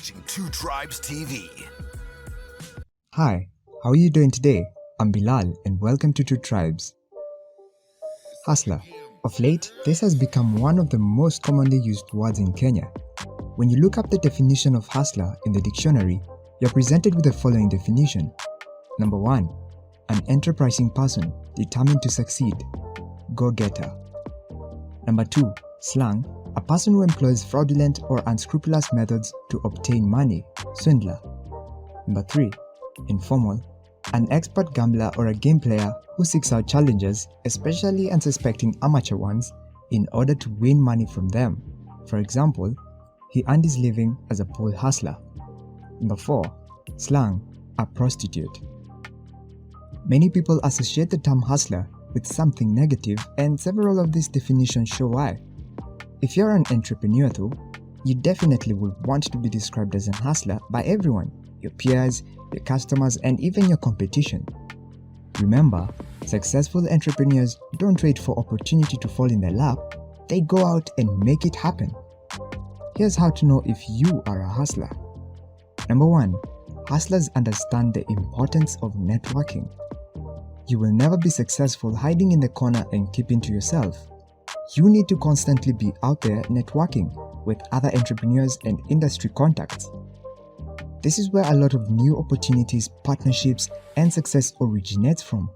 watching Two Tribes TV. Hi, how are you doing today? I'm Bilal and welcome to Two Tribes. Hustler. Of late, this has become one of the most commonly used words in Kenya. When you look up the definition of hustler in the dictionary, you're presented with the following definition. Number 1. An enterprising person determined to succeed. Go-getter. Number 2. Slang. A person who employs fraudulent or unscrupulous methods to obtain money. Swindler. Number 3. Informal. An expert gambler or a game player who seeks out challenges, especially unsuspecting amateur ones, in order to win money from them. For example, he earned his living as a pole hustler. Number 4. Slang. A prostitute. Many people associate the term hustler with something negative, and several of these definitions show why. If you're an entrepreneur though, you definitely would want to be described as an hustler by everyone, your peers, your customers, and even your competition. Remember, successful entrepreneurs don't wait for opportunity to fall in their lap, they go out and make it happen. Here's how to know if you are a hustler. Number 1. Hustlers understand the importance of networking. You will never be successful hiding in the corner and keeping to yourself. You need to constantly be out there networking with other entrepreneurs and industry contacts. This is where a lot of new opportunities, partnerships, and success originates from.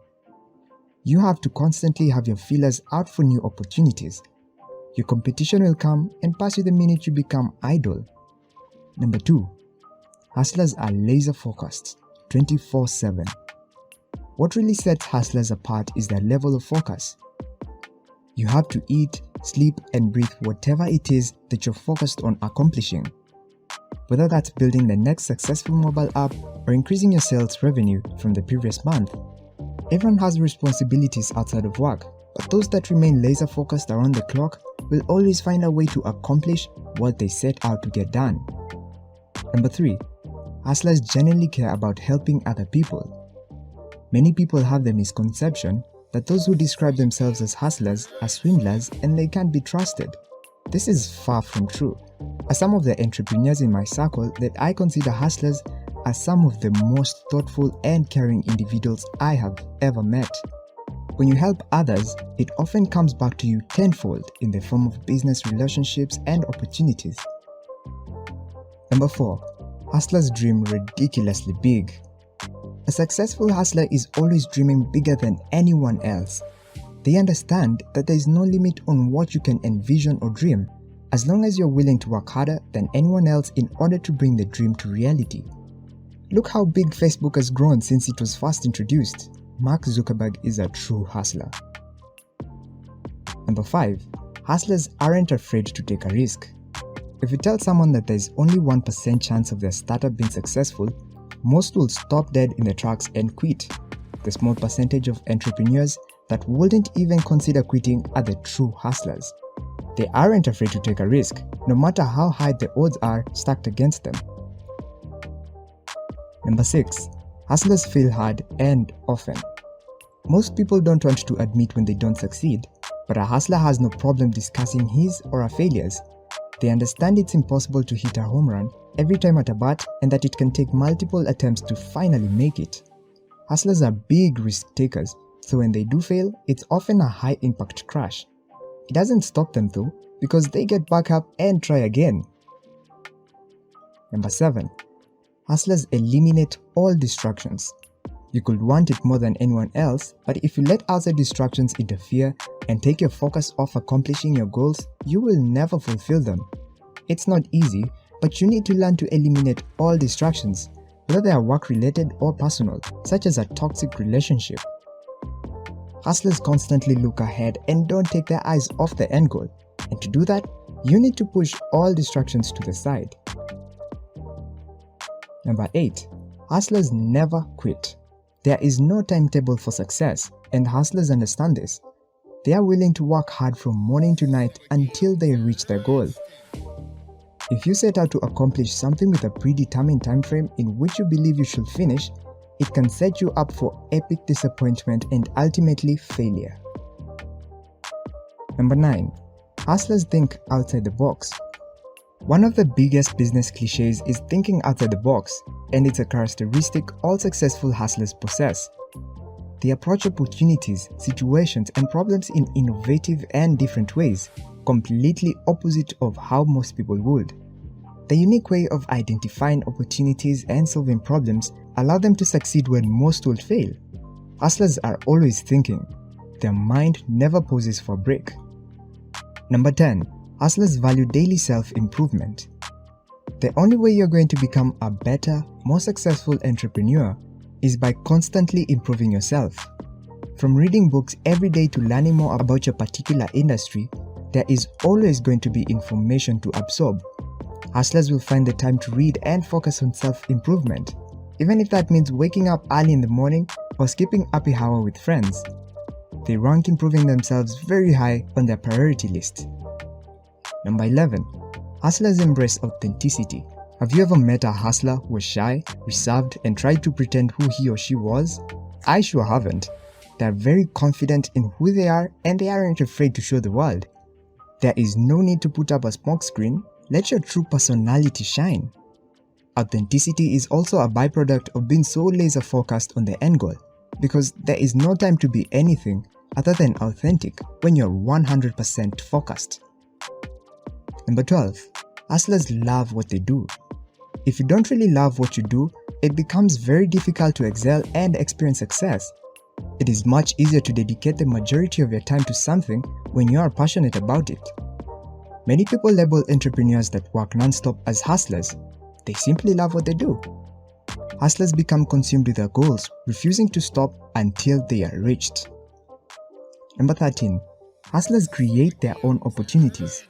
You have to constantly have your feelers out for new opportunities. Your competition will come and pass you the minute you become idle. Number 2. Hustlers are laser focused, 24/7. What really sets hustlers apart is their level of focus. You have to eat, sleep, and breathe whatever it is that you're focused on accomplishing. Whether that's building the next successful mobile app or increasing your sales revenue from the previous month. Everyone has responsibilities outside of work, but those that remain laser focused around the clock will always find a way to accomplish what they set out to get done. Number 3. Hustlers genuinely care about helping other people. Many people have the misconception that those who describe themselves as hustlers are swindlers and they can't be trusted. This is far from true, as some of the entrepreneurs in my circle that I consider hustlers are some of the most thoughtful and caring individuals I have ever met. When you help others, it often comes back to you tenfold in the form of business relationships and opportunities. Number 4. Hustlers dream ridiculously big. A successful hustler is always dreaming bigger than anyone else. They understand that there is no limit on what you can envision or dream, as long as you're willing to work harder than anyone else in order to bring the dream to reality. Look how big Facebook has grown since it was first introduced. Mark Zuckerberg is a true hustler. Number 5. Hustlers aren't afraid to take a risk. If you tell someone that there's only 1% chance of their startup being successful, most will stop dead in their tracks and quit. The small percentage of entrepreneurs that wouldn't even consider quitting are the true hustlers. They aren't afraid to take a risk, no matter how high the odds are stacked against them. Number 6. Hustlers fail hard and often. Most people don't want to admit when they don't succeed, but a hustler has no problem discussing his or her failures. They understand it's impossible to hit a home run every time at a bat and that it can take multiple attempts to finally make it. Hustlers are big risk takers, so when they do fail, it's often a high impact crash. It doesn't stop them though, because they get back up and try again. Number 7. Hustlers eliminate all distractions. You could want it more than anyone else, but if you let outside distractions interfere and take your focus off accomplishing your goals, you will never fulfill them. It's not easy, but you need to learn to eliminate all distractions, whether they are work-related or personal, such as a toxic relationship. Hustlers constantly look ahead and don't take their eyes off the end goal, and to do that, you need to push all distractions to the side. Number 8. Hustlers never quit. There is no timetable for success, and hustlers understand this. They are willing to work hard from morning to night until they reach their goal. If you set out to accomplish something with a predetermined time frame in which you believe you should finish, it can set you up for epic disappointment and ultimately failure. Number 9. Hustlers think outside the box. One of the biggest business cliches is thinking outside the box, and it's a characteristic all successful hustlers possess. They approach opportunities, situations, and problems in innovative and different ways, completely opposite of how most people would. The unique way of identifying opportunities and solving problems allow them to succeed when most will fail. Hustlers are always thinking. Their mind never pauses for a break. Number 10. Hustlers value daily self-improvement. The only way you're going to become a better, more successful entrepreneur is by constantly improving yourself. From reading books every day to learning more about your particular industry, there is always going to be information to absorb. Hustlers will find the time to read and focus on self-improvement, even if that means waking up early in the morning or skipping happy hour with friends. They rank improving themselves very high on their priority list. Number 11. Hustlers embrace authenticity. Have you ever met a hustler who was shy, reserved, and tried to pretend who he or she was? I sure haven't. They are very confident in who they are and they aren't afraid to show the world. There is no need to put up a smokescreen. Let your true personality shine. Authenticity is also a byproduct of being so laser focused on the end goal, because there is no time to be anything other than authentic when you're 100% focused. Number 12. Hustlers love what they do. If you don't really love what you do, it becomes very difficult to excel and experience success. It is much easier to dedicate the majority of your time to something when you are passionate about it. Many people label entrepreneurs that work non-stop as hustlers. They simply love what they do. Hustlers become consumed with their goals, refusing to stop until they are reached. Number 13. Hustlers create their own opportunities.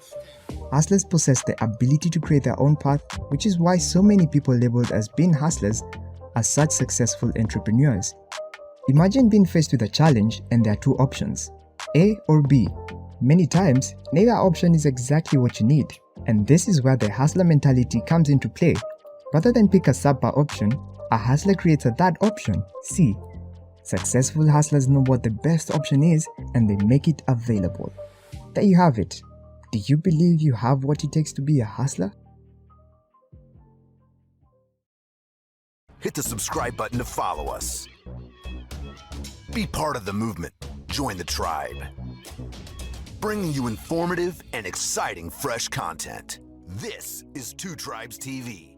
Hustlers possess the ability to create their own path, which is why so many people labeled as being hustlers are such successful entrepreneurs. Imagine being faced with a challenge and there are two options, A or B. Many times, neither option is exactly what you need, and this is where the hustler mentality comes into play. Rather than pick a subpar option, a hustler creates a third option, C. Successful hustlers know what the best option is and they make it available. There you have it. Do you believe you have what it takes to be a hustler? Hit the subscribe button to follow us. Be part of the movement. Join the tribe. Bringing you informative and exciting fresh content. This is Two Tribes TV.